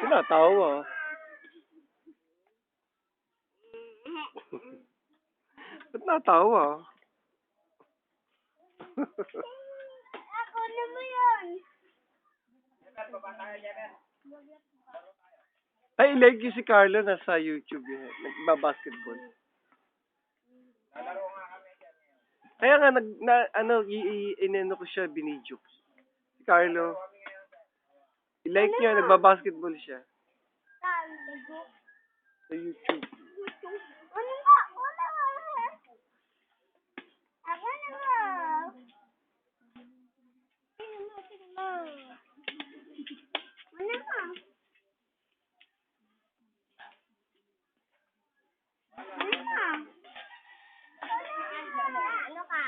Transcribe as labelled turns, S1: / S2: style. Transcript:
S1: Tinatawa. Ba't natawa?
S2: Ako na mo yun.
S1: Ay, like yung si Carlo nasa YouTube yun. Nagbabasketball. Kaya nga, inano ko siya, binidyo. Si Carlo. I-like niya, nagbabasketball siya.
S2: Saan?
S1: Sa YouTube.
S2: Ano nga? Wala nga. Ako na nga. Sino mo? Ano nga? Ano nga? Ano ka?